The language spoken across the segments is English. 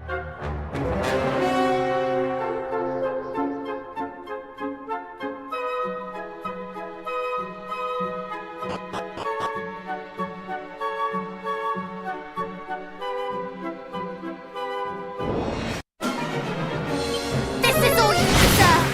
This is all you deserve!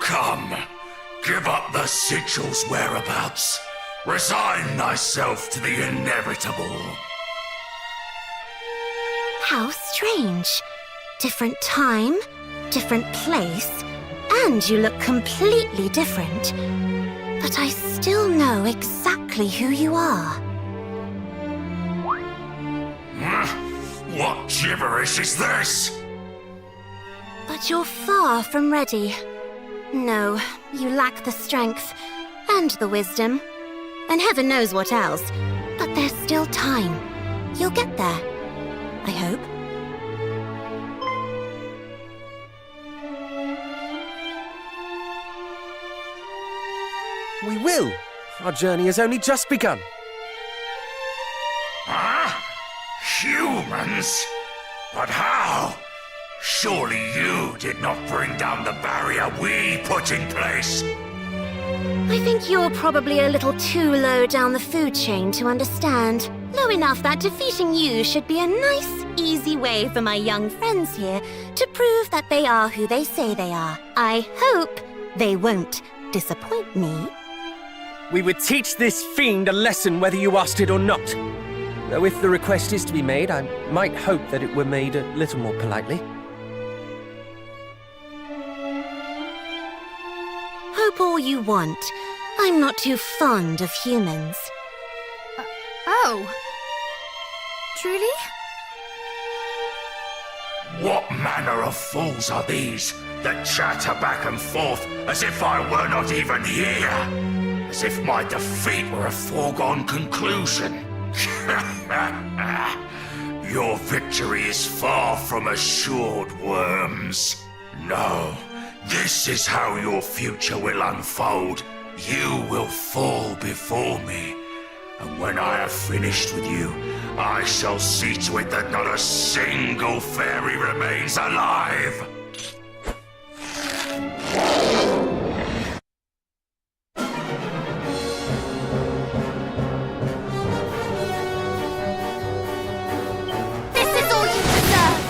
Come, give up the sigil's whereabouts. Resign thyself to the inevitable. How strange. Different time, different place, and you look completely different. But I still know exactly who you are. What gibberish is this? But you're far from ready. No, you lack the strength, and the wisdom, and heaven knows what else. But there's still time. You'll get there. I hope. We will. Our journey has only just begun. Huh? Humans? But how? Surely you did not bring down the barrier we put in place. I think you're probably a little too low down the food chain to understand. Low enough that defeating you should be a nice, easy way for my young friends here to prove that they are who they say they are. I hope they won't disappoint me. We would teach this fiend a lesson whether you asked it or not. Though if the request is to be made, I might hope that it were made a little more politely. Hope all you want. I'm not too fond of humans. Oh. Truly? What manner of fools are these that chatter back and forth as if I were not even here? As if my defeat were a foregone conclusion. Your victory is far from assured, worms. No, this is how your future will unfold. You will fall before me. And when I have finished with you, I shall see to it that not a single fairy remains alive. This is all you deserve!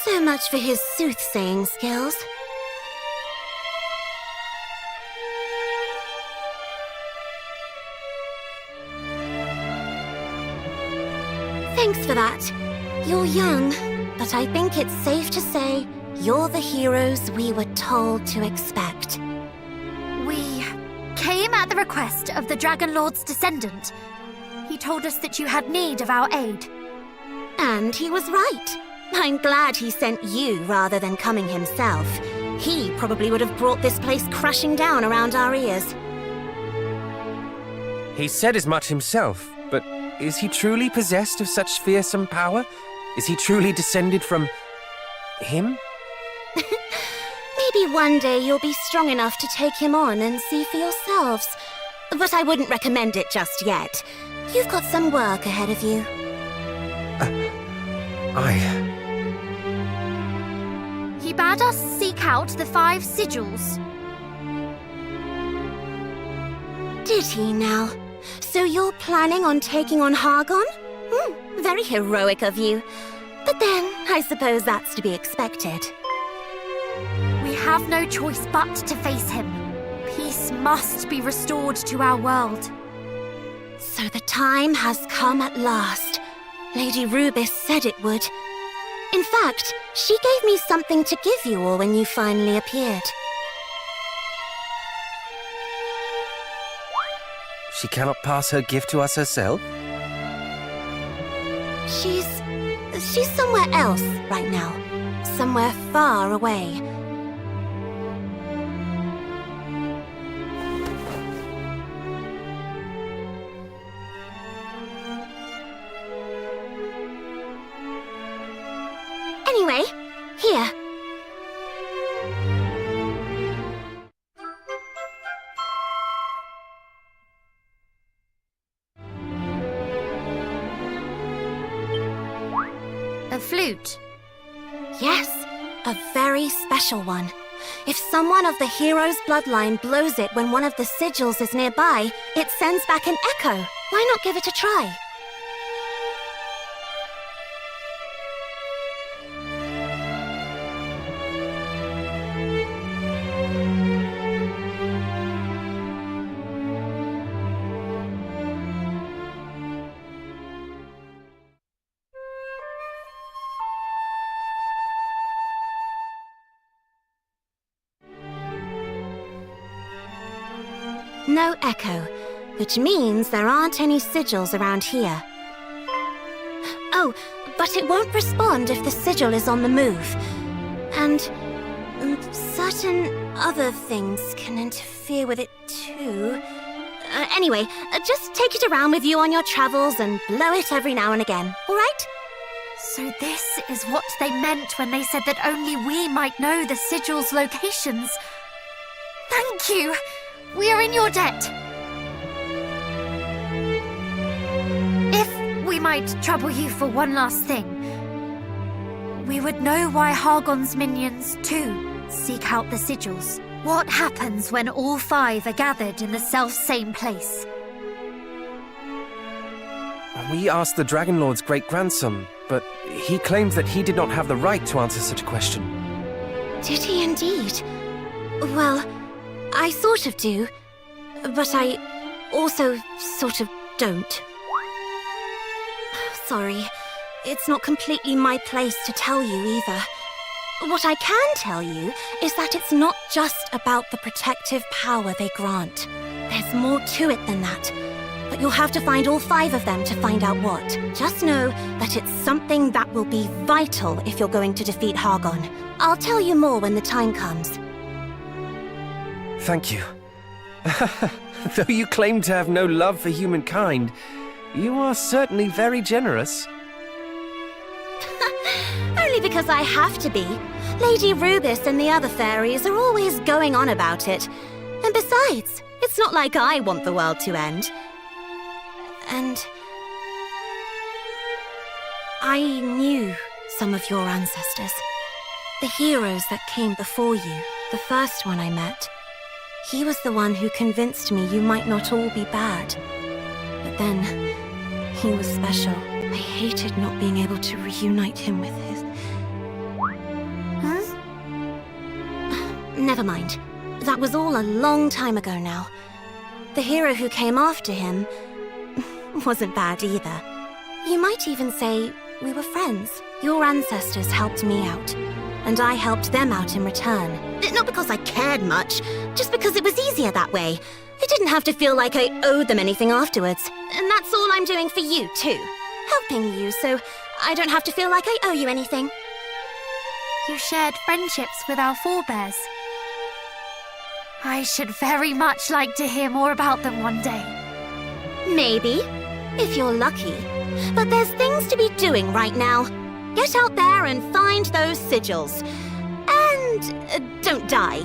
So much for his soothsaying skills. Thanks for that. You're young, but I think it's safe to say you're the heroes we were told to expect. We came at the request of the Dragon Lord's descendant. He told us that you had need of our aid. And he was right. I'm glad he sent you rather than coming himself. He probably would have brought this place crashing down around our ears. He said as much himself, but is he truly possessed of such fearsome power? Is he truly descended from... him? Maybe one day you'll be strong enough to take him on and see for yourselves. But I wouldn't recommend it just yet. You've got some work ahead of you. He bade us seek out the 5 sigils. Did he now? So you're planning on taking on Hargon? Very heroic of you. But then, I suppose that's to be expected. We have no choice but to face him. Peace must be restored to our world. So the time has come at last. Lady Rubis said it would. In fact, she gave me something to give you all when you finally appeared. She cannot pass her gift to us herself? She's somewhere else right now. Somewhere far away. Anyway, here. A flute. Yes, a very special one. If someone of the hero's bloodline blows it when one of the sigils is nearby, it sends back an echo. Why not give it a try? No echo, which means there aren't any sigils around here. Oh, but it won't respond if the sigil is on the move. And certain other things can interfere with it too. Anyway, just take it around with you on your travels and blow it every now and again, all right? So this is what they meant when they said that only we might know the sigil's locations. Thank you! We are in your debt. If we might trouble you for one last thing, we would know why Hargon's minions, too, seek out the sigils. What happens when all 5 are gathered in the self-same place? We asked the Dragon Lord's great-grandson, but he claims that he did not have the right to answer such a question. Did he indeed? Well, I sort of do, but I also sort of don't. Sorry, it's not completely my place to tell you either. What I can tell you is that it's not just about the protective power they grant. There's more to it than that, but you'll have to find all 5 of them to find out what. Just know that it's something that will be vital if you're going to defeat Hargon. I'll tell you more when the time comes. Thank you. Though you claim to have no love for humankind, you are certainly very generous. Only because I have to be. Lady Rubis and the other fairies are always going on about it. And besides, it's not like I want the world to end. And I knew some of your ancestors. The heroes that came before you, the first one I met. He was the one who convinced me you might not all be bad. But then, he was special. I hated not being able to reunite him with his... Huh? Never mind. That was all a long time ago now. The hero who came after him wasn't bad either. You might even say we were friends. Your ancestors helped me out, and I helped them out in return. Not because I cared much, just because it was easier that way. I didn't have to feel like I owed them anything afterwards. And that's all I'm doing for you, too. Helping you, so I don't have to feel like I owe you anything. You shared friendships with our forebears. I should very much like to hear more about them one day. Maybe, if you're lucky. But there's things to be doing right now. Get out there and find those sigils. And don't die.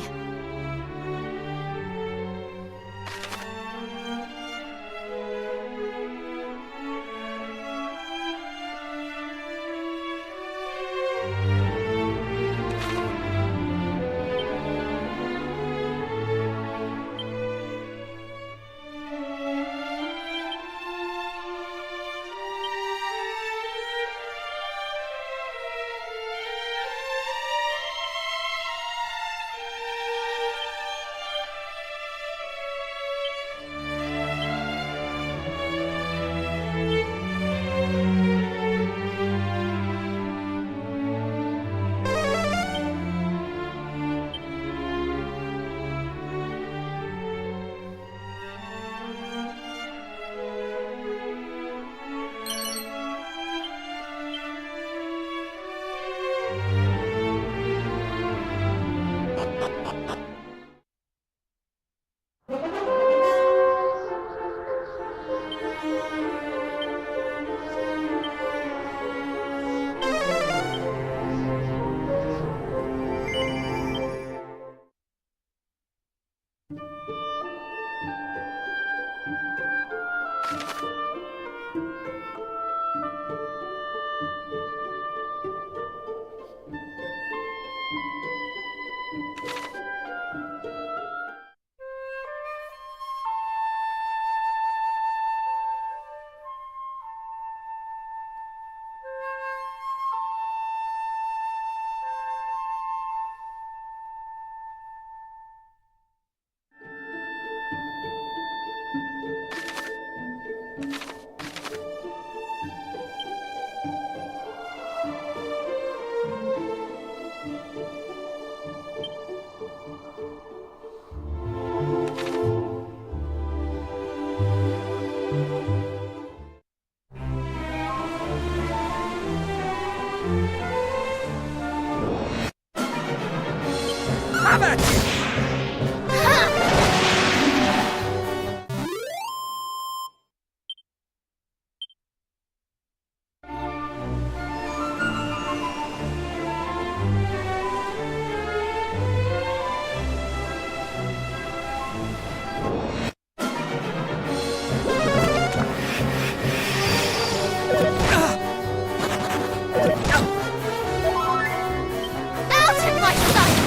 Have at you! Out of my sight!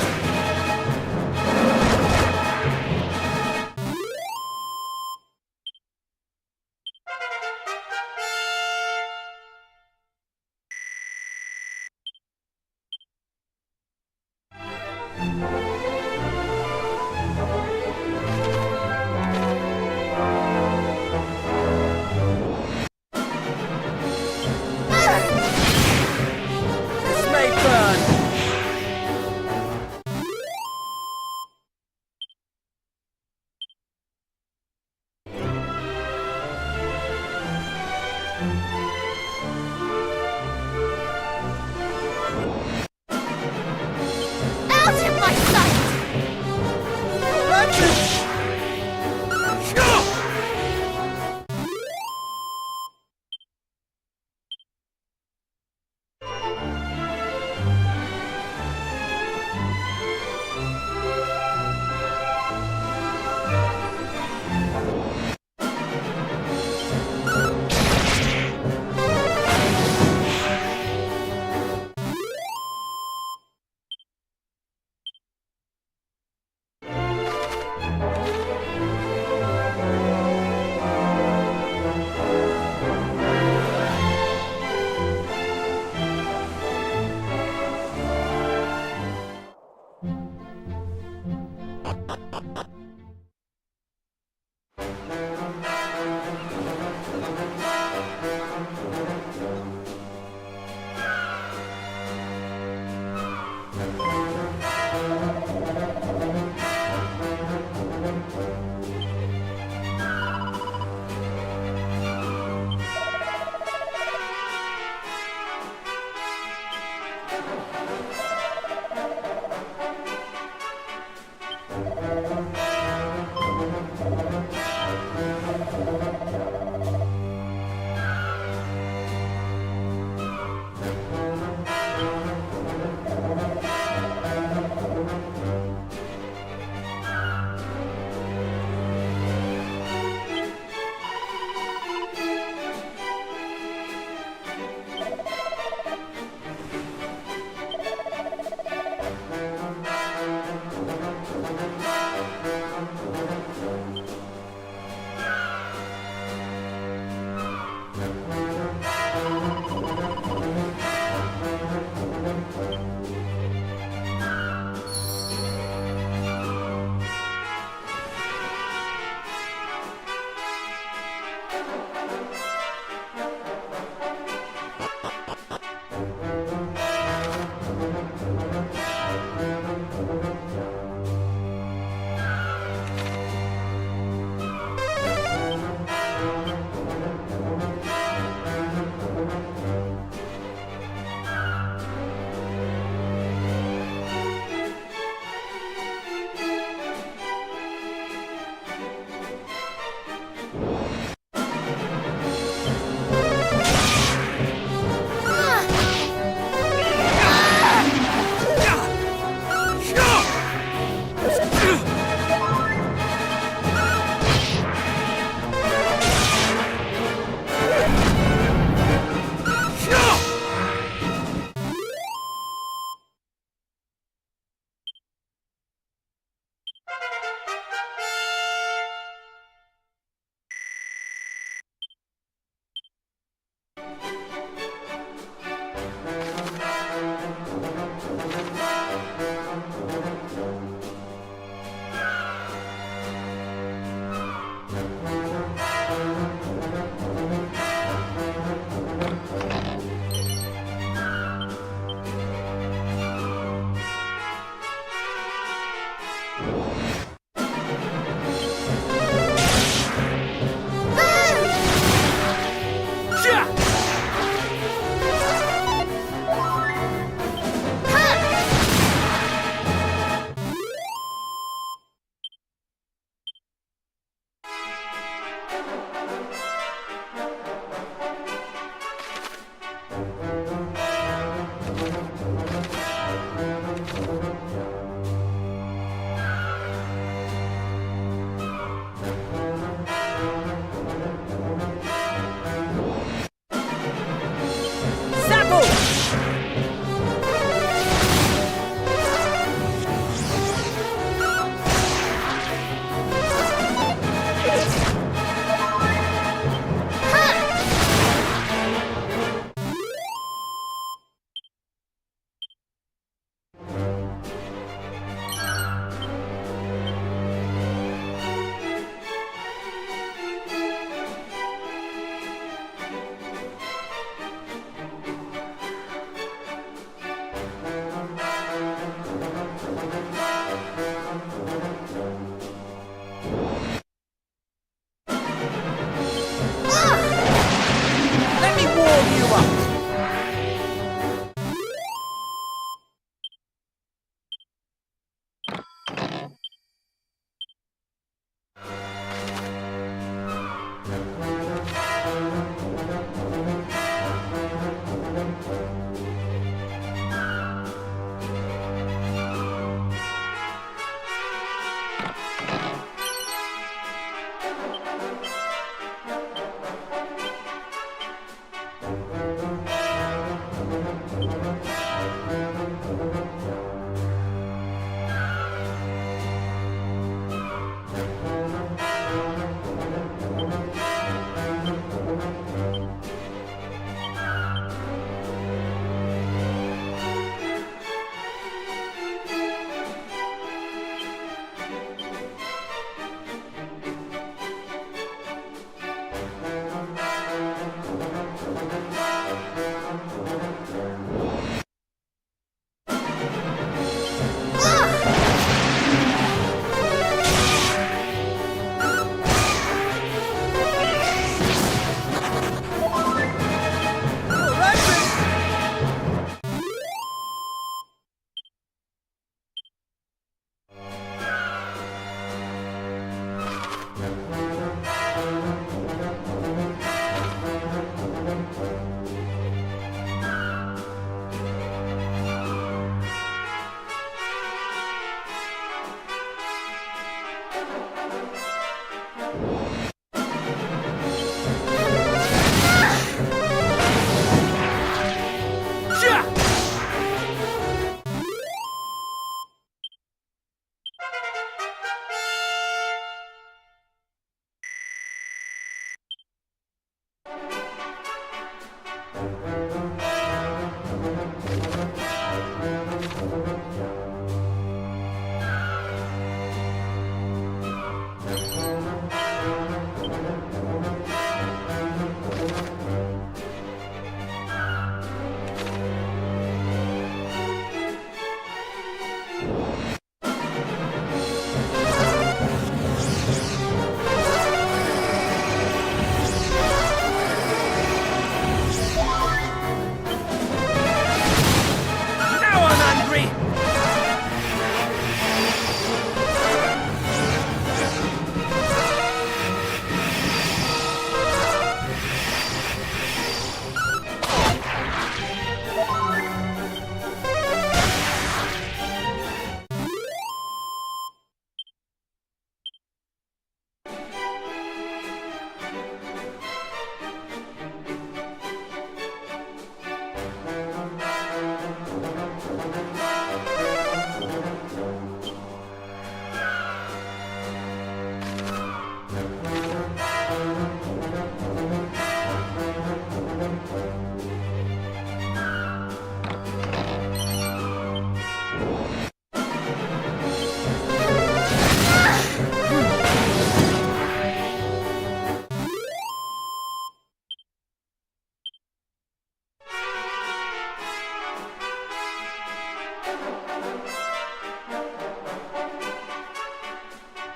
This may burn! Out of my sight!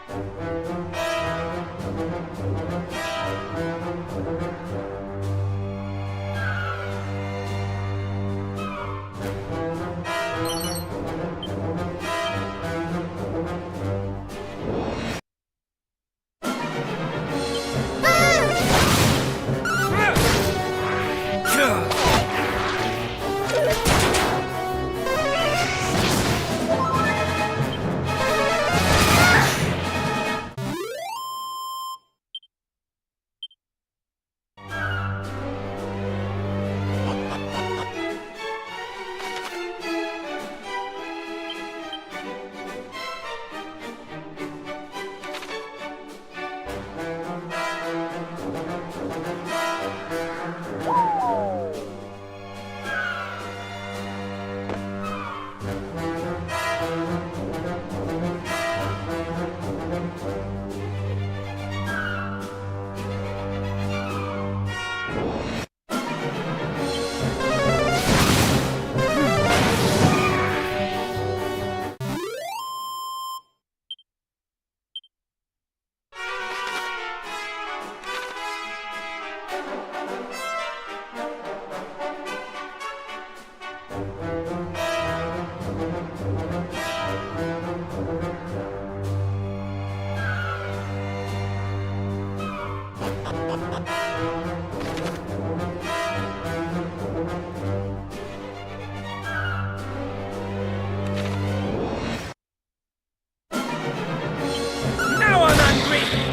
Now I'm angry!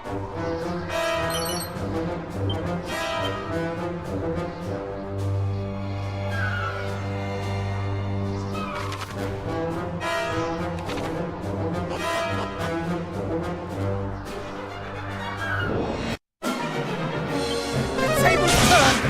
Tables turn!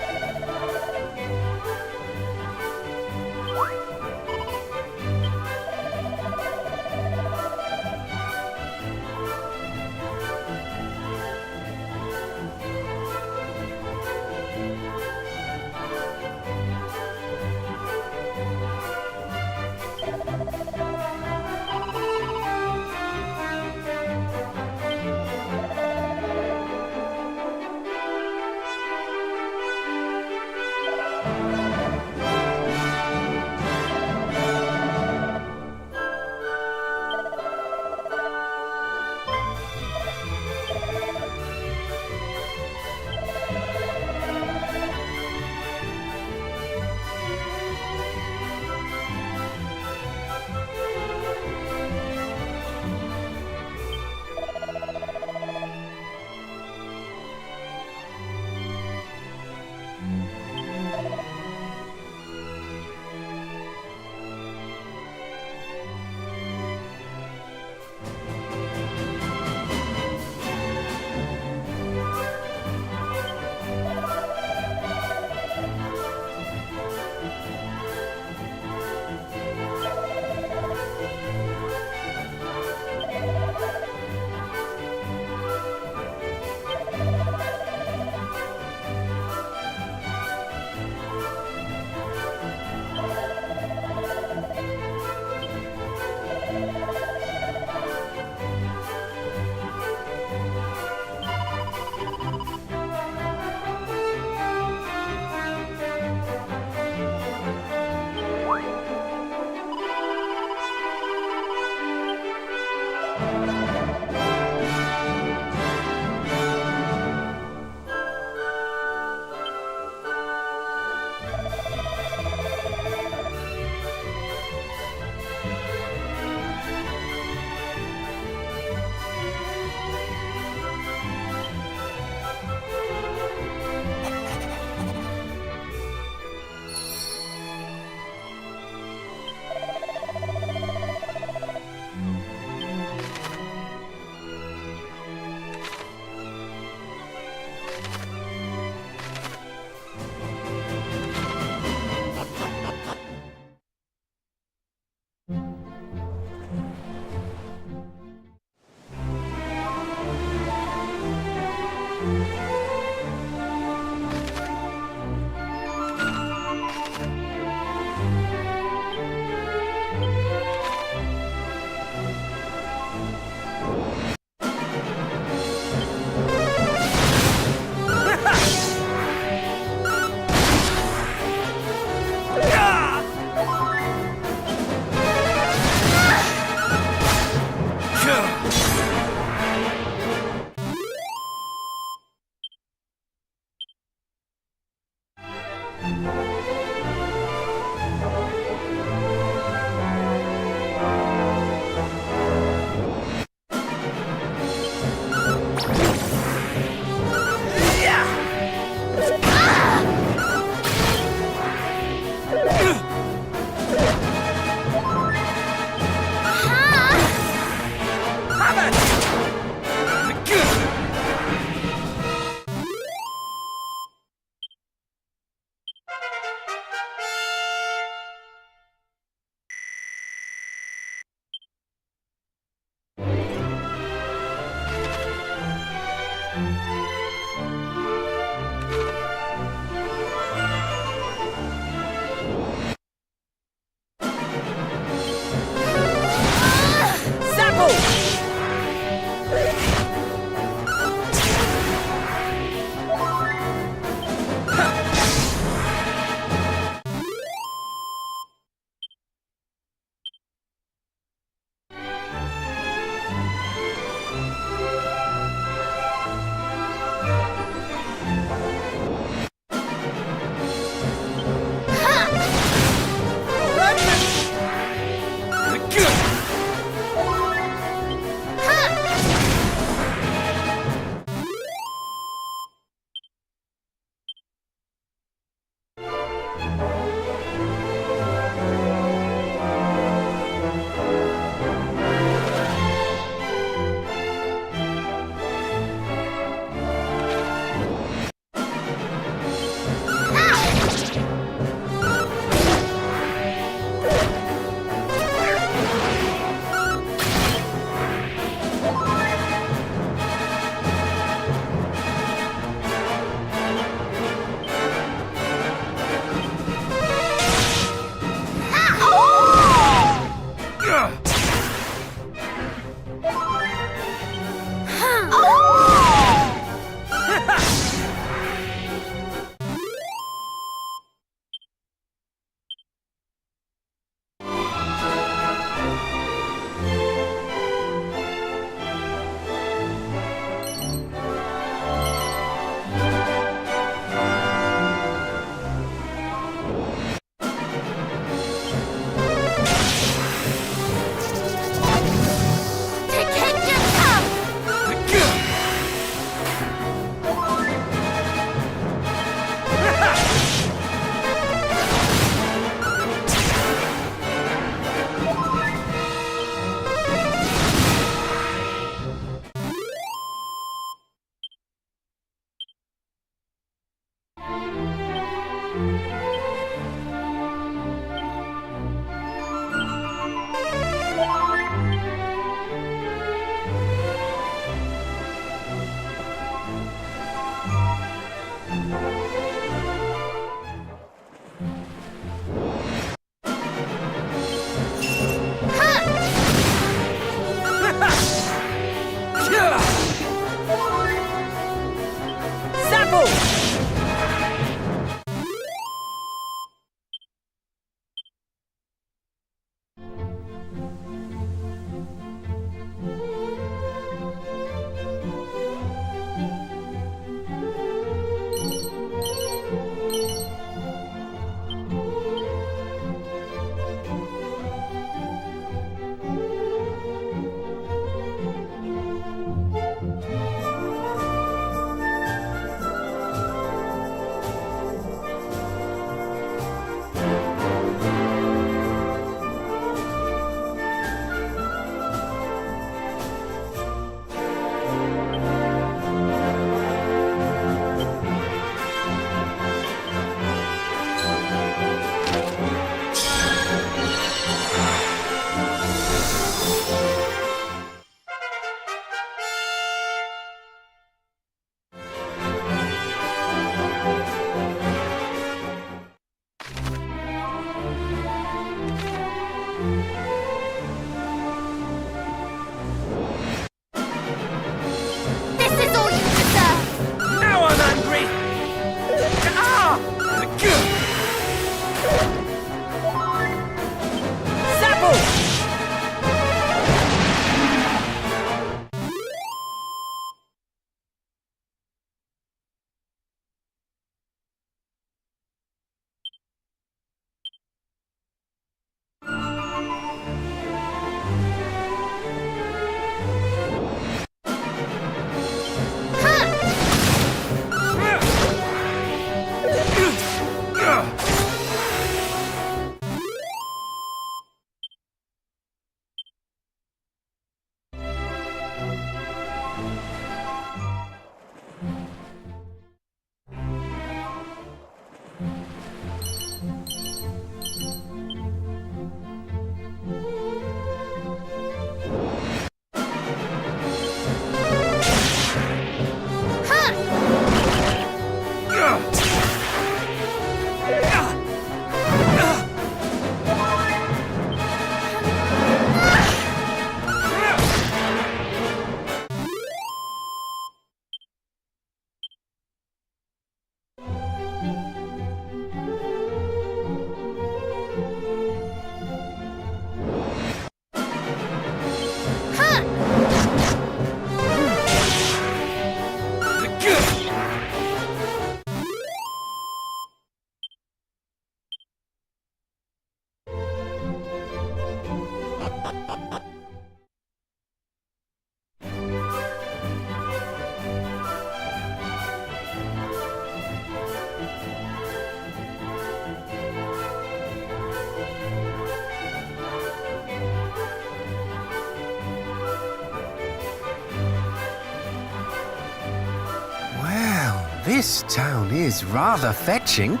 This town is rather fetching.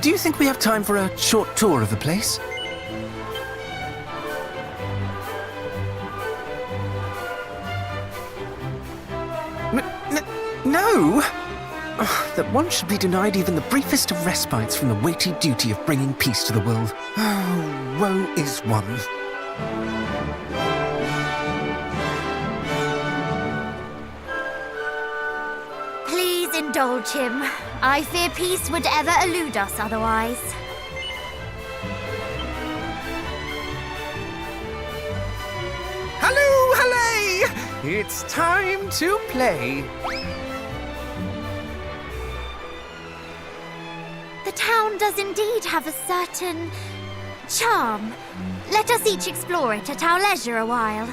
Do you think we have time for a short tour of the place? No! That one should be denied even the briefest of respites from the weighty duty of bringing peace to the world. Oh, woe is one. Please indulge him. I fear peace would ever elude us otherwise. Hello, hooray! It's time to play. The town does indeed have a certain charm. Let us each explore it at our leisure a while.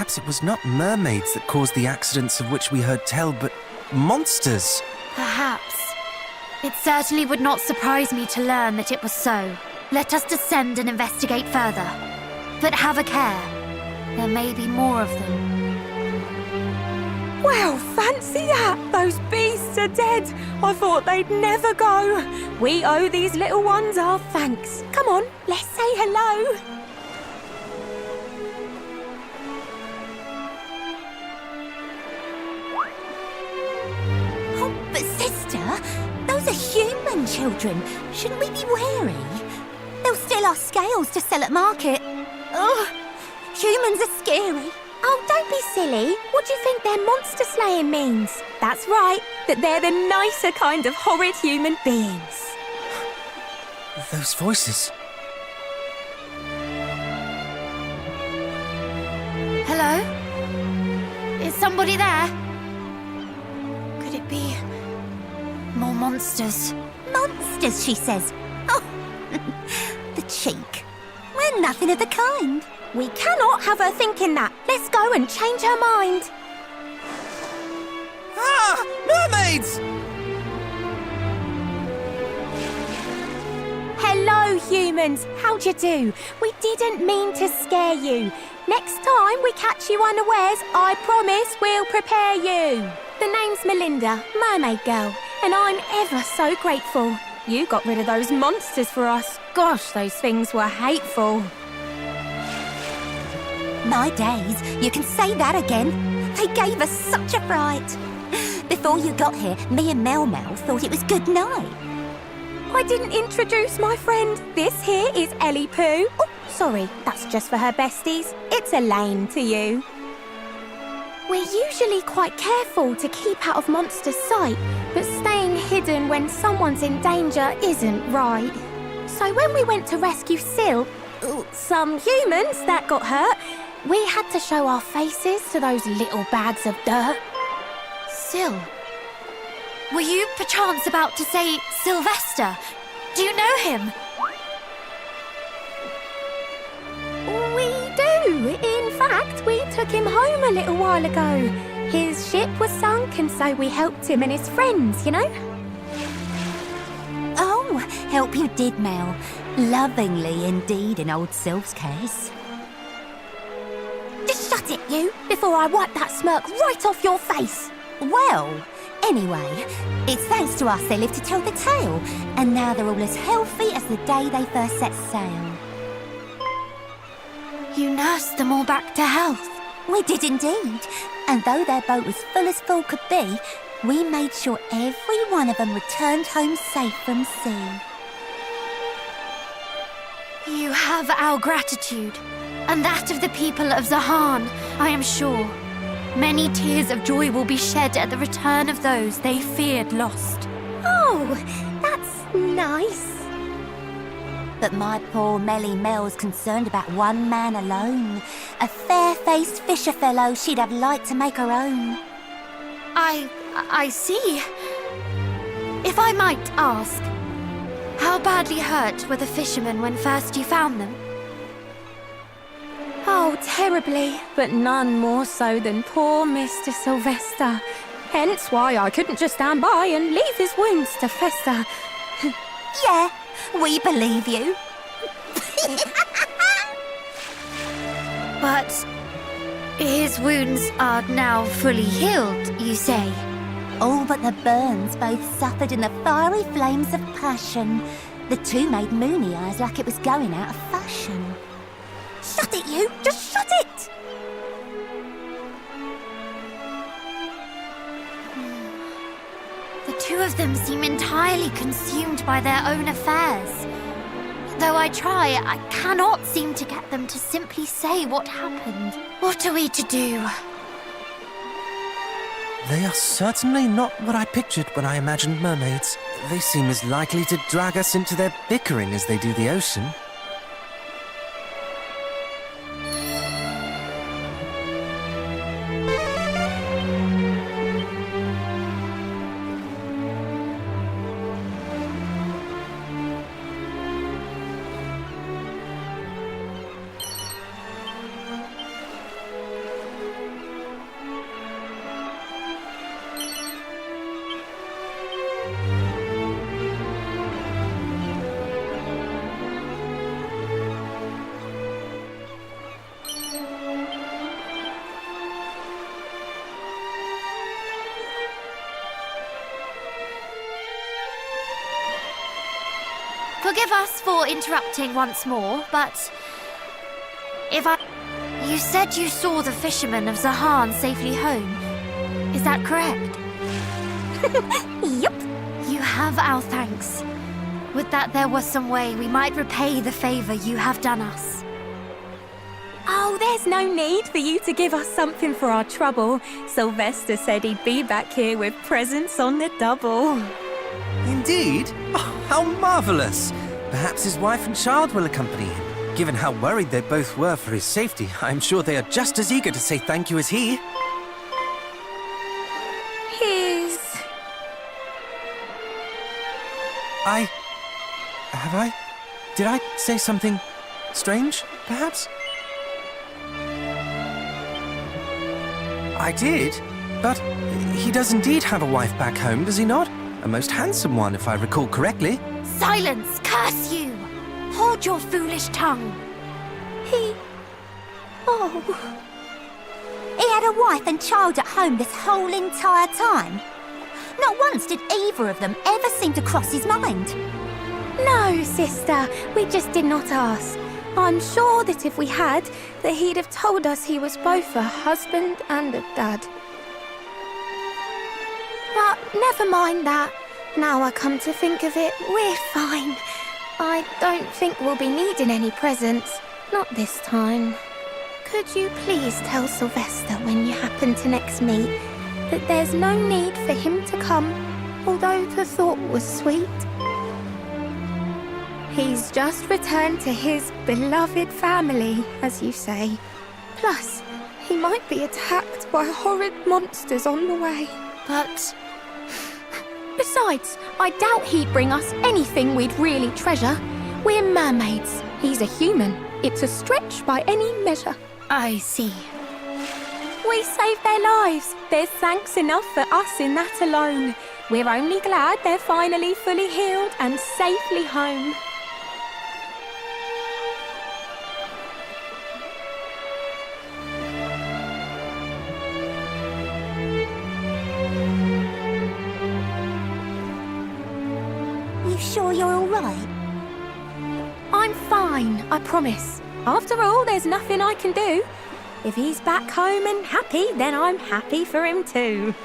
Perhaps it was not mermaids that caused the accidents of which we heard tell, but monsters. Perhaps. It certainly would not surprise me to learn that it was so. Let us descend and investigate further. But have a care. There may be more of them. Well, fancy that! Those beasts are dead! I thought they'd never go! We owe these little ones our thanks. Come on, let's say hello! Oh, but sister, those are human children. Shouldn't we be wary? They'll steal our scales to sell at market. Ugh, humans are scary. Oh, don't be silly. What do you think their monster slaying means? That's right, that they're the nicer kind of horrid human beings. Those voices. Hello? Is somebody there? Could it be more monsters? Monsters, she says. Oh, the cheek. We're nothing of the kind. We cannot have her thinking that. Let's go and change her mind. Ah! Mermaids! Hello, humans. How'd you do? We didn't mean to scare you. Next time we catch you unawares, I promise we'll prepare you. The name's Melinda, Mermaid Girl, and I'm ever so grateful. You got rid of those monsters for us. Gosh, those things were hateful. My days, you can say that again. They gave us such a fright. Before you got here, me and Mel Mel thought it was good night. I didn't introduce my friend. This here is Ellie Pooh. Oh, sorry, that's just for her besties. It's Elaine to you. We're usually quite careful to keep out of monsters' sight, but staying hidden when someone's in danger isn't right. So when we went to rescue some humans that got hurt, we had to show our faces to those little bags of dirt. Sil. Were you perchance about to say Sylvester? Do you know him? We do. In fact, we took him home a little while ago. His ship was sunk, and so we helped him and his friends, you know? Oh, help you did, Mel. Lovingly indeed in old Sylv's case. Just shut it, you, before I wipe that smirk right off your face. Well, anyway, it's thanks to us they lived to tell the tale, and now they're all as healthy as the day they first set sail. You nursed them all back to health. We did indeed, and though their boat was full as full could be, we made sure every one of them returned home safe from sea. You have our gratitude, and that of the people of Zahan, I am sure. Many tears of joy will be shed at the return of those they feared lost. Oh, that's nice. But my poor Melly Mel's concerned about one man alone. A fair-faced fisher fellow she'd have liked to make her own. I see. If I might ask, how badly hurt were the fishermen when first you found them? Oh, terribly, but none more so than poor Mr. Sylvester. Hence why I couldn't just stand by and leave his wounds to fester. Yeah, we believe you. But his wounds are now fully healed, you say? All but the burns both suffered in the fiery flames of passion. The two made moony eyes like it was going out of fashion. Shut it, you! Just shut it! The two of them seem entirely consumed by their own affairs. Though I try, I cannot seem to get them to simply say what happened. What are we to do? They are certainly not what I pictured when I imagined mermaids. They seem as likely to drag us into their bickering as they do the ocean. Forgive us for interrupting once more, but You said you saw the fishermen of Zahan safely home. Is that correct? Yup. You have our thanks. Would that there was some way we might repay the favor you have done us. Oh, there's no need for you to give us something for our trouble. Sylvester said he'd be back here with presents on the double. Indeed? Oh, how marvellous! Perhaps his wife and child will accompany him. Given how worried they both were for his safety, I'm sure they are just as eager to say thank you as he. Did I say something strange, perhaps? I did, but he does indeed have a wife back home, does he not? A most handsome one, if I recall correctly. Silence, curse you! Hold your foolish tongue. He had a wife and child at home this whole entire time. Not once did either of them ever seem to cross his mind. No, sister, we just did not ask. I'm sure that if we had, that he'd have told us he was both a husband and a dad. But never mind that. Now I come to think of it, we're fine. I don't think we'll be needing any presents. Not this time. Could you please tell Sylvester when you happen to next meet that there's no need for him to come, although the thought was sweet? He's just returned to his beloved family, as you say. Plus, he might be attacked by horrid monsters on the way. But besides, I doubt he'd bring us anything we'd really treasure. We're mermaids. He's a human. It's a stretch by any measure. I see. We saved their lives. There's thanks enough for us in that alone. We're only glad they're finally fully healed and safely home. You sure you're all right? I'm fine, I promise. After all, there's nothing I can do. If he's back home and happy, then I'm happy for him too.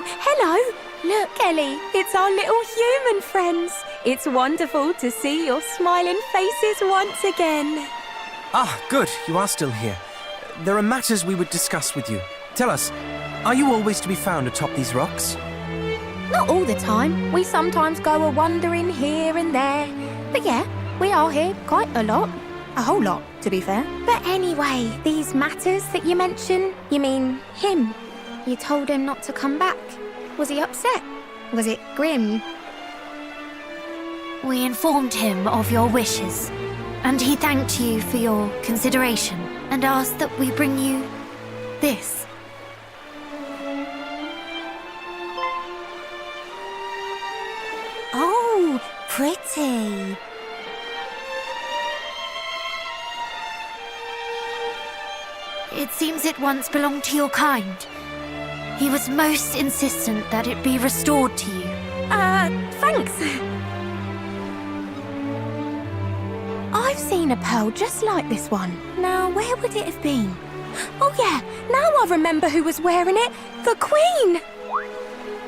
Oh, hello. Look, Ellie, it's our little human friends. It's wonderful to see your smiling faces once again. Ah, good, you are still here. There are matters we would discuss with you. Tell us, are you always to be found atop these rocks? Not all the time. We sometimes go a-wandering here and there. But yeah, we are here quite a lot. A whole lot, to be fair. But anyway, these matters that you mention, you mean him? You told him not to come back. Was he upset? Was it grim? We informed him of your wishes, and he thanked you for your consideration and asked that we bring you this. Oh, pretty. It seems it once belonged to your kind. He was most insistent that it be restored to you. Thanks. I've seen a pearl just like this one. Now, where would it have been? Oh yeah, now I remember who was wearing it. The Queen!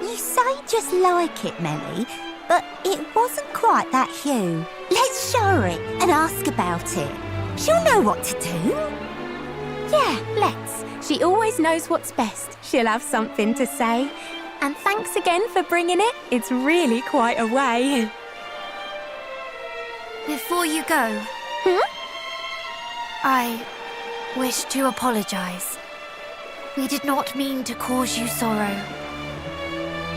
You say just like it, Melly, but it wasn't quite that hue. Let's show her it and ask about it. She'll know what to do. Yeah, let's. She always knows what's best. She'll have something to say. And thanks again for bringing it. It's really quite a way. Before you go, I wish to apologize. We did not mean to cause you sorrow.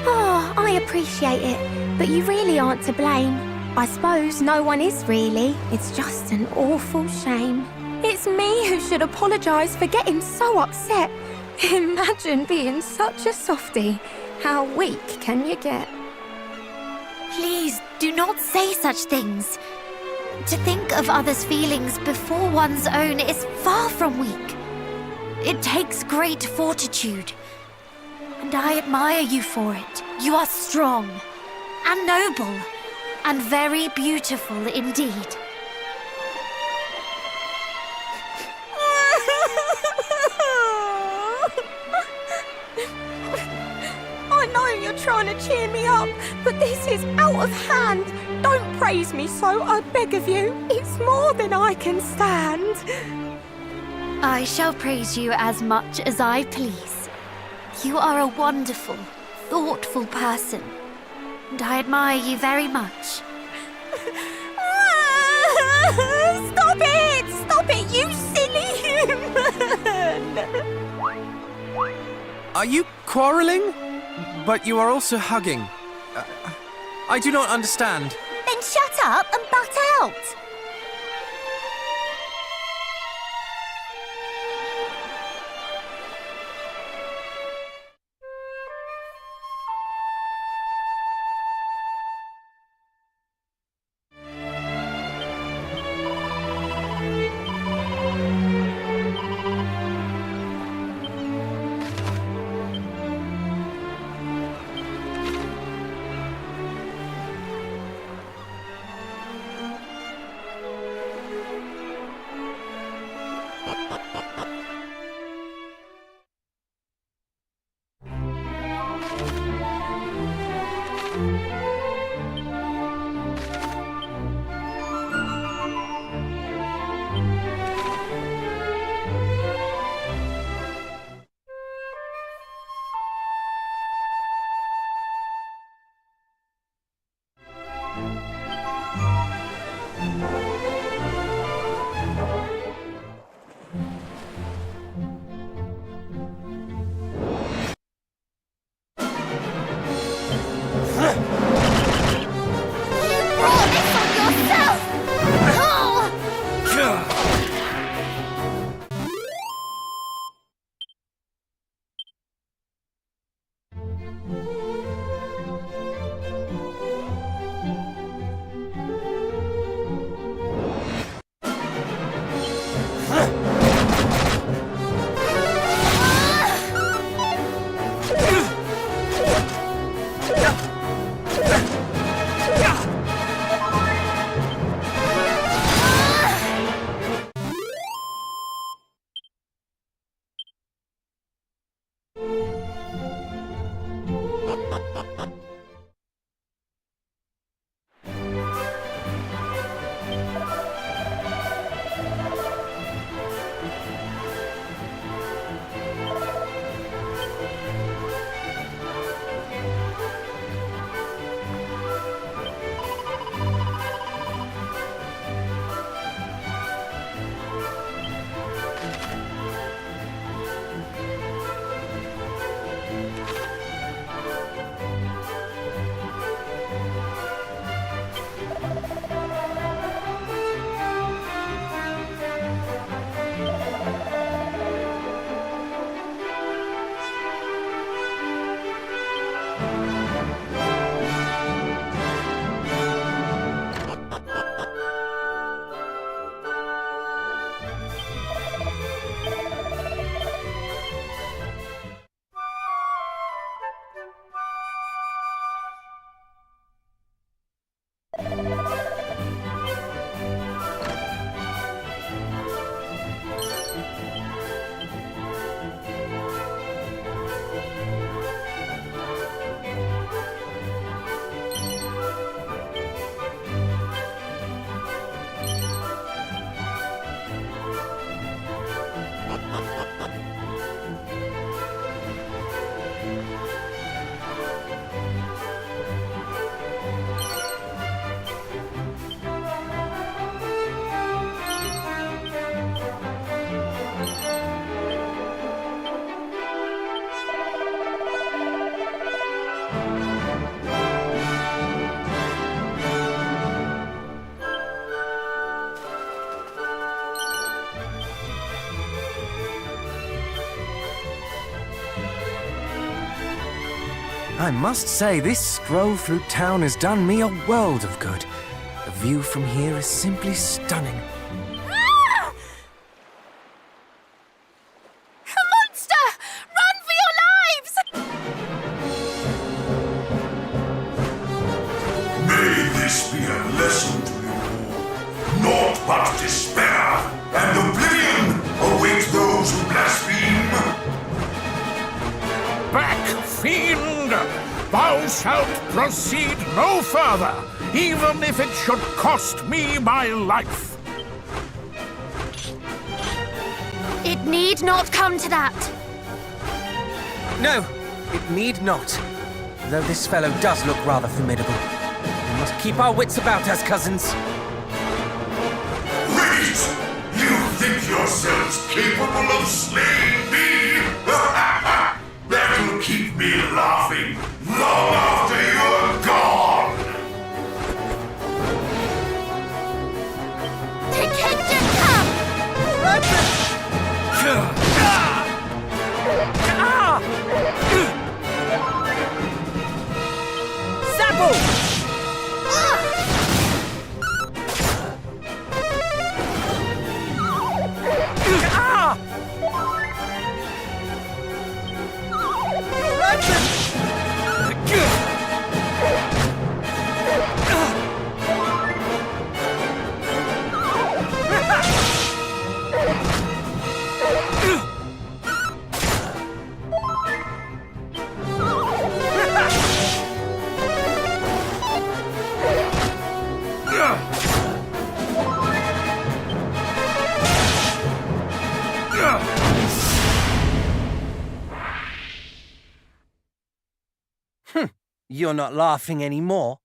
Oh, I appreciate it, but you really aren't to blame. I suppose no one is really. It's just an awful shame. It's me who should apologise for getting so upset. Imagine being such a softie. How weak can you get? Please do not say such things. To think of others' feelings before one's own is far from weak. It takes great fortitude. And I admire you for it. You are strong and noble and very beautiful indeed. I know you're trying to cheer me up, but this is out of hand. Don't praise me so, I beg of you. It's more than I can stand. I shall praise you as much as I please. You are a wonderful, thoughtful person, and I admire you very much. Stop it! Stop it, you silly human! Are you quarrelling? But you are also hugging. I do not understand. Then shut up and butt out. I must say, this stroll through town has done me a world of good. The view from here is simply stunning. Ah! A monster! Run for your lives! May this be a lesson to you all. Naught but despair and oblivion await those who blaspheme. Back, fiend! Thou shalt proceed no further, even if it should cost me my life. It need not come to that. No, it need not. Though this fellow does look rather formidable. We must keep our wits about us, cousins. Wait! You think yourselves capable of slaying me? That'll keep me laughing long after you're gone! The kingdom come! Zapple! You're not laughing anymore.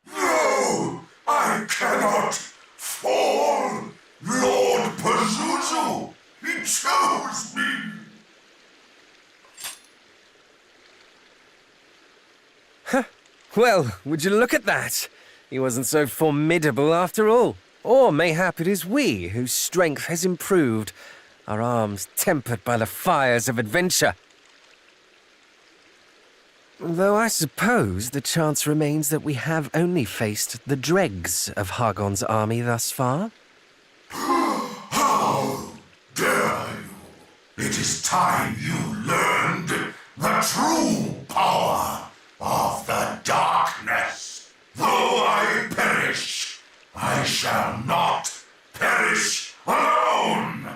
No! I cannot fall! Lord Pazuzu! He chose me! Well, would you look at that? He wasn't so formidable after all. Or mayhap it is we whose strength has improved, our arms tempered by the fires of adventure. Though I suppose the chance remains that we have only faced the dregs of Hargon's army thus far. How dare you! It is time you learned the true power of the darkness. Though I perish, I shall not perish alone!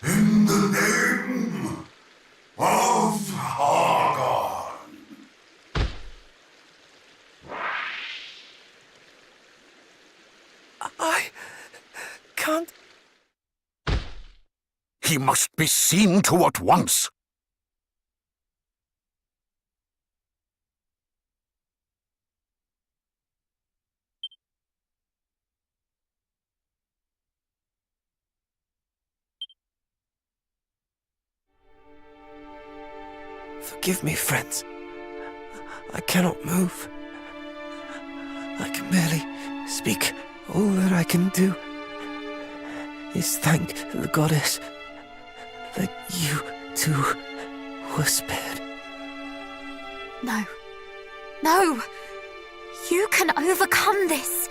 In the name of Hargon. I can't... He must be seen to at once. Forgive me, friends. I cannot move. I can barely speak. All that I can do is thank the goddess that you two were spared. No. No! You can overcome this.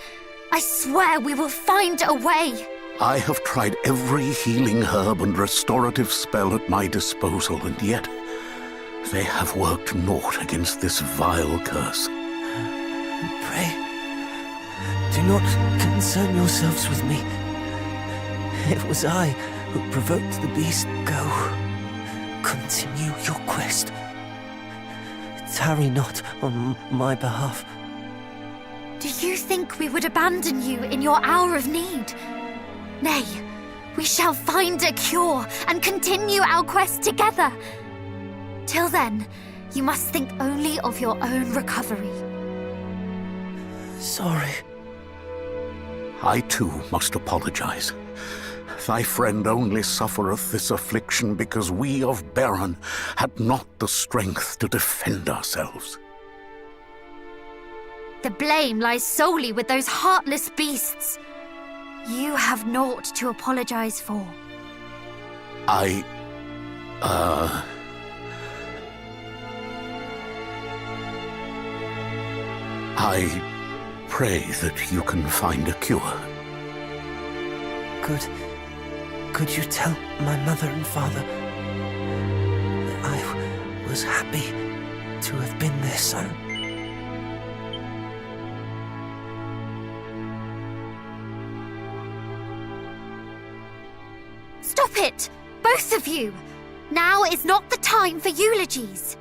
I swear we will find a way. I have tried every healing herb and restorative spell at my disposal, and yet they have worked naught against this vile curse. Pray, do not concern yourselves with me. It was I who provoked the beast. Go. Continue your quest. Tarry not on my behalf. Do you think we would abandon you in your hour of need? Nay, we shall find a cure and continue our quest together. Till then, you must think only of your own recovery. Sorry. I too must apologize. Thy friend only suffereth this affliction because we of Baron had not the strength to defend ourselves. The blame lies solely with those heartless beasts. You have naught to apologize for. I pray that you can find a cure. Could you tell my mother and father that I was happy to have been their son? Stop it! Both of you! Now is not the time for eulogies.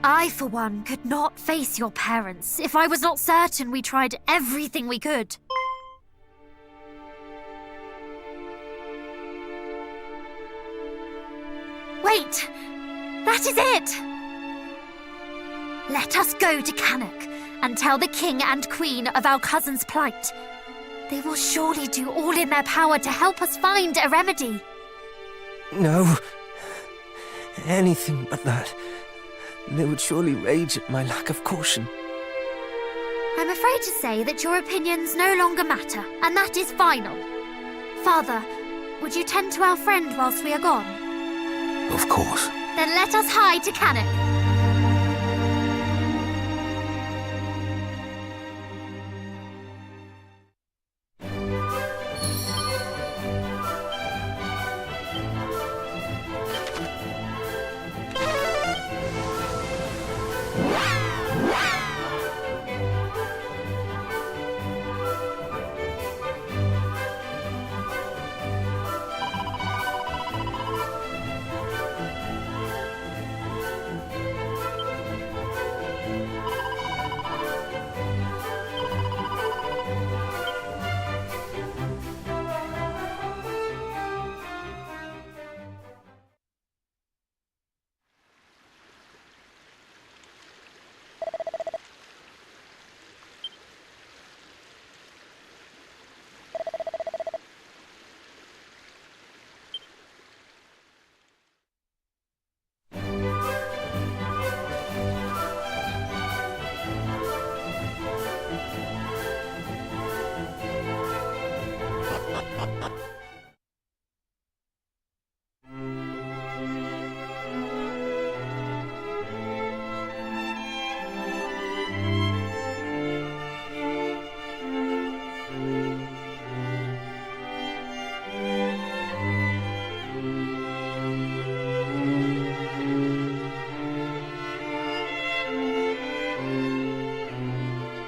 I, for one, could not face your parents if I was not certain we tried everything we could. Wait! That is it! Let us go to Cannock and tell the King and Queen of our cousin's plight. They will surely do all in their power to help us find a remedy. No. Anything but that. They would surely rage at my lack of caution. I'm afraid to say that your opinions no longer matter, and that is final. Father, would you tend to our friend whilst we are gone? Of course. Then let us hide to Cannock.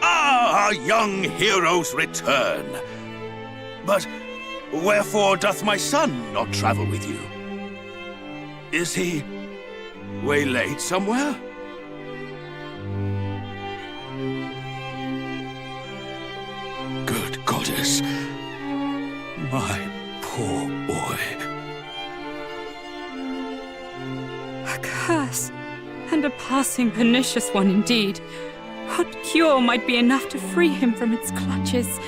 Our young heroes return. But wherefore doth my son not travel with you? Is he waylaid somewhere? Good goddess. My poor boy. A curse, and a passing pernicious one indeed. What cure might be enough to free him from its clutches?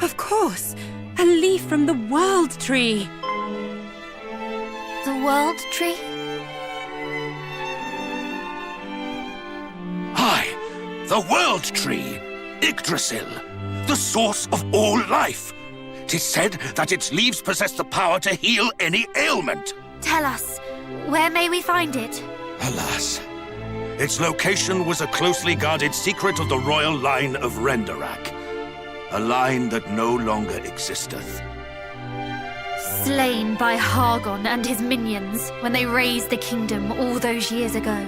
Of course, a leaf from the World Tree. The World Tree? Aye, the World Tree, Yggdrasil, the source of all life. 'Tis said that its leaves possess the power to heal any ailment. Tell us, where may we find it? Alas, its location was a closely guarded secret of the royal line of Renderak, a line that no longer existeth. Slain by Hargon and his minions when they razed the kingdom all those years ago.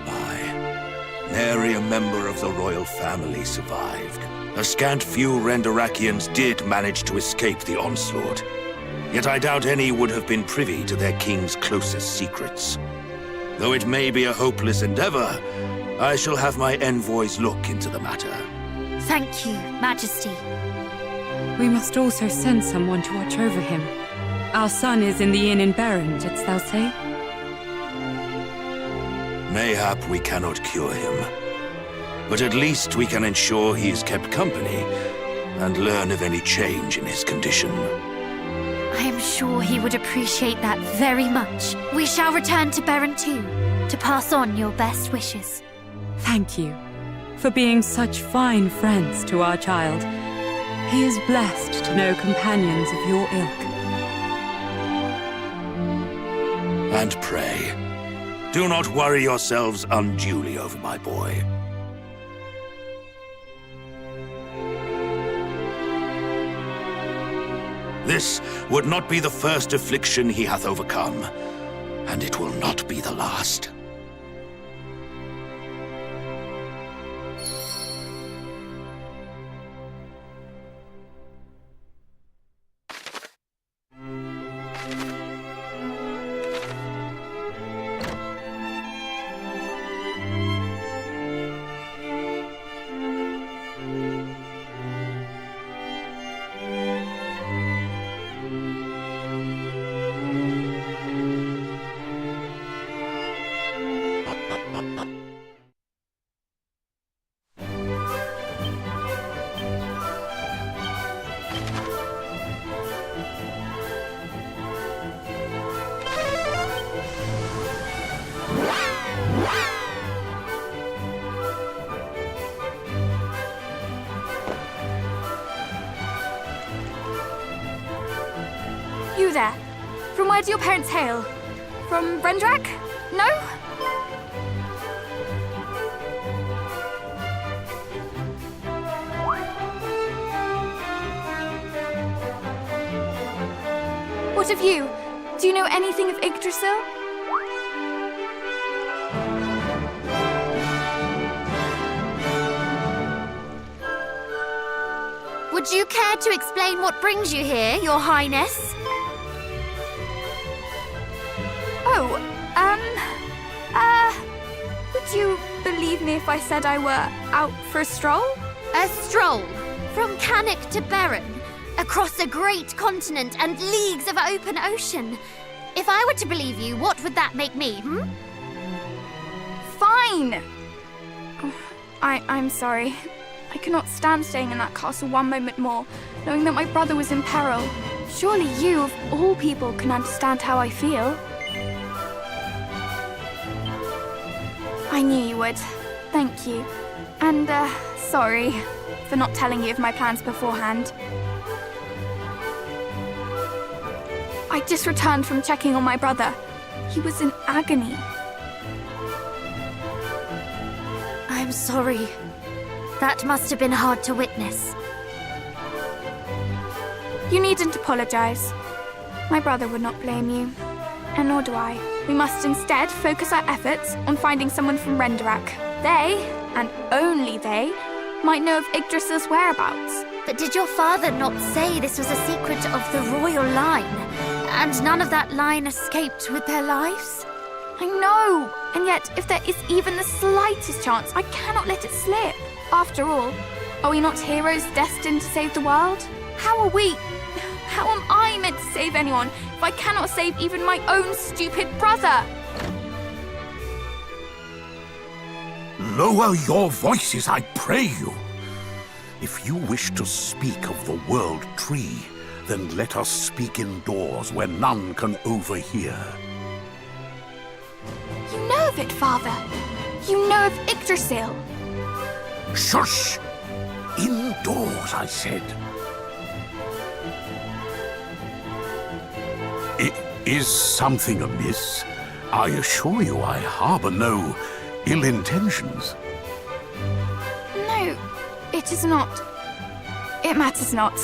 Aye, nary a member of the royal family survived. A scant few Renderakians did manage to escape the onslaught, yet I doubt any would have been privy to their king's closest secrets. Though it may be a hopeless endeavor, I shall have my envoys look into the matter. Thank you, Majesty. We must also send someone to watch over him. Our son is in the inn in Baron, didst thou say? Mayhap we cannot cure him, but at least we can ensure he is kept company and learn of any change in his condition. I am sure he would appreciate that very much. We shall return to Baron too, to pass on your best wishes. Thank you for being such fine friends to our child. He is blessed to know companions of your ilk. And pray, do not worry yourselves unduly over my boy. This would not be the first affliction he hath overcome, and it will not be the last. You there. From where do your parents hail? From Brendrak? No? What of you? Do you know anything of Yggdrasil? Would you care to explain what brings you here, Your Highness? Oh, would you believe me if I said I were out for a stroll? A stroll from Cannock to Beryn, across a great continent and leagues of open ocean. If I were to believe you, what would that make me, Fine! Oh, I'm sorry. I cannot stand staying in that castle one moment more, knowing that my brother was in peril. Surely you, of all people, can understand how I feel. I knew you would. Thank you. And, sorry for not telling you of my plans beforehand. I just returned from checking on my brother. He was in agony. I'm sorry. That must have been hard to witness. You needn't apologize. My brother would not blame you. And nor do I. We must instead focus our efforts on finding someone from Renderak. They, and only they, might know of Yggdrasil's whereabouts. But did your father not say this was a secret of the royal line? And none of that line escaped with their lives? I know! And yet, if there is even the slightest chance, I cannot let it slip. After all, are we not heroes destined to save the world? How am I meant to save anyone if I cannot save even my own stupid brother? Lower your voices, I pray you. If you wish to speak of the World Tree, then let us speak indoors where none can overhear. You know of it, Father. You know of Yggdrasil. Shush! Indoors, I said. Is something amiss? I assure you I harbor no ill intentions. No, it is not. It matters not.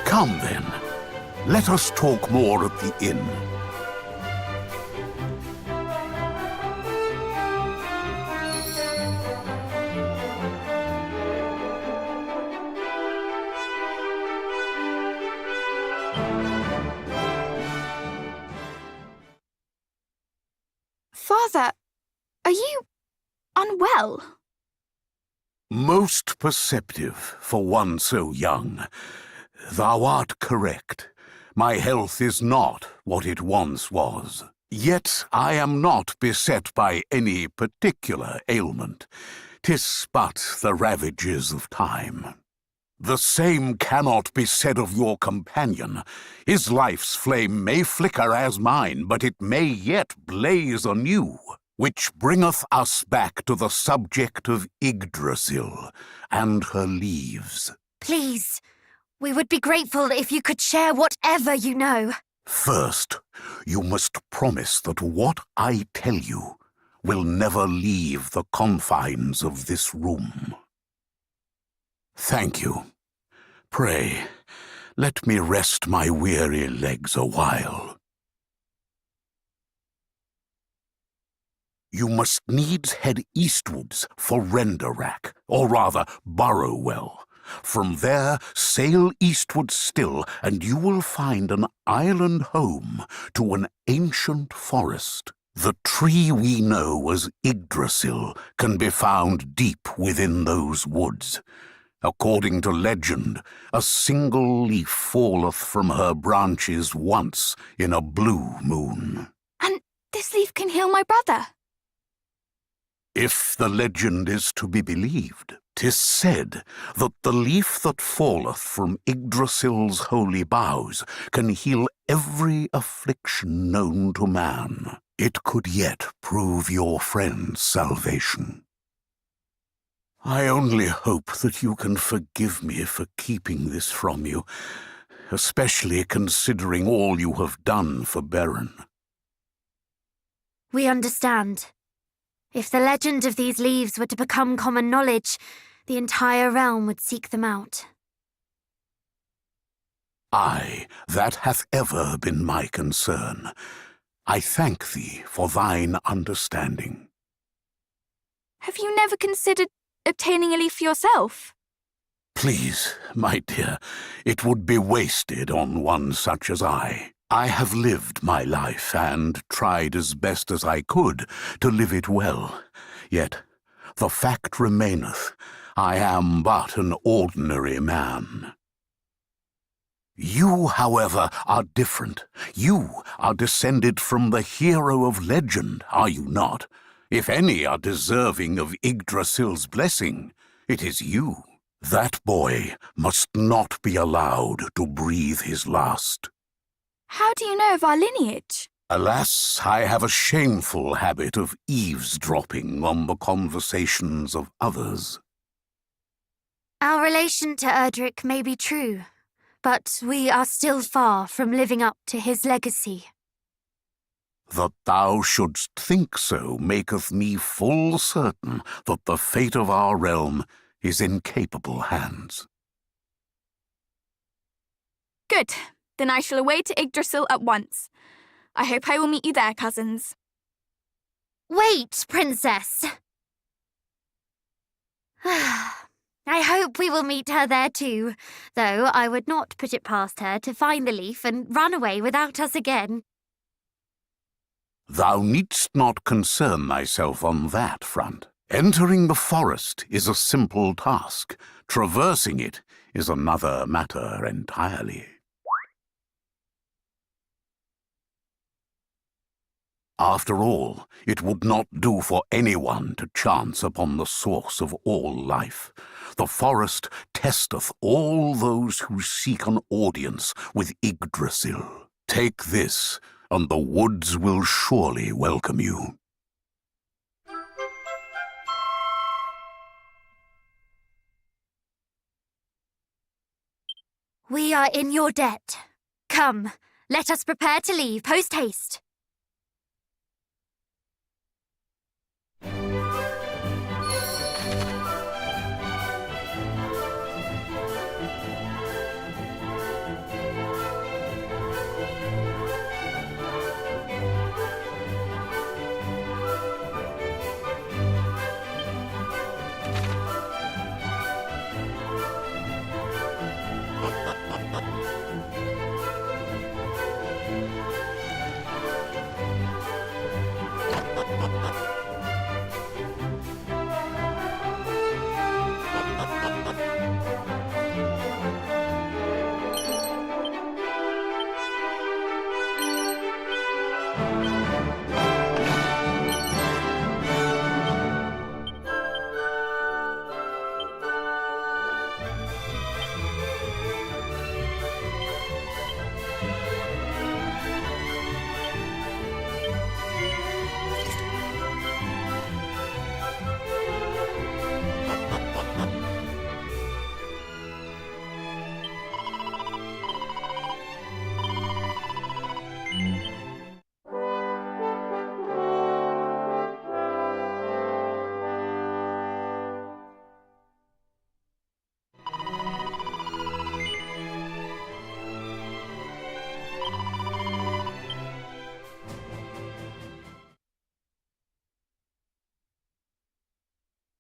Come then. Let us talk more at the inn. Father, are you unwell? Most perceptive for one so young. Thou art correct. My health is not what it once was. Yet I am not beset by any particular ailment. 'Tis but the ravages of time. The same cannot be said of your companion. His life's flame may flicker as mine, but it may yet blaze anew. Which bringeth us back to the subject of Yggdrasil and her leaves. Please, we would be grateful if you could share whatever you know. First, you must promise that what I tell you will never leave the confines of this room. Thank you. Pray, let me rest my weary legs a while. You must needs head eastwards for Renderak, or rather Burrowwell. From there, sail eastward still, and you will find an island home to an ancient forest. The tree we know as Yggdrasil can be found deep within those woods. According to legend, a single leaf falleth from her branches once in a blue moon. And this leaf can heal my brother. If the legend is to be believed, 'tis said that the leaf that falleth from Yggdrasil's holy boughs can heal every affliction known to man. It could yet prove your friend's salvation. I only hope that you can forgive me for keeping this from you, especially considering all you have done for Beren. We understand. If the legend of these leaves were to become common knowledge, the entire realm would seek them out. Aye, that hath ever been my concern. I thank thee for thine understanding. Have you never considered obtaining a leaf for yourself? Please, my dear, it would be wasted on one such as I. I have lived my life and tried as best as I could to live it well. Yet the fact remaineth, I am but an ordinary man. You, however, are different. You are descended from the hero of legend, are you not? If any are deserving of Yggdrasil's blessing, it is you. That boy must not be allowed to breathe his last. How do you know of our lineage? Alas, I have a shameful habit of eavesdropping on the conversations of others. Our relation to Erdrick may be true, but we are still far from living up to his legacy. That thou shouldst think so maketh me full certain that the fate of our realm is in capable hands. Good. Then I shall away to Yggdrasil at once. I hope I will meet you there, cousins. Wait, Princess! I hope we will meet her there too, though I would not put it past her to find the leaf and run away without us again. Thou needst not concern thyself on that front. Entering the forest is a simple task. Traversing it is another matter entirely. After all, it would not do for anyone to chance upon the source of all life. The forest testeth all those who seek an audience with Yggdrasil. Take this, and the woods will surely welcome you. We are in your debt. Come, let us prepare to leave post-haste.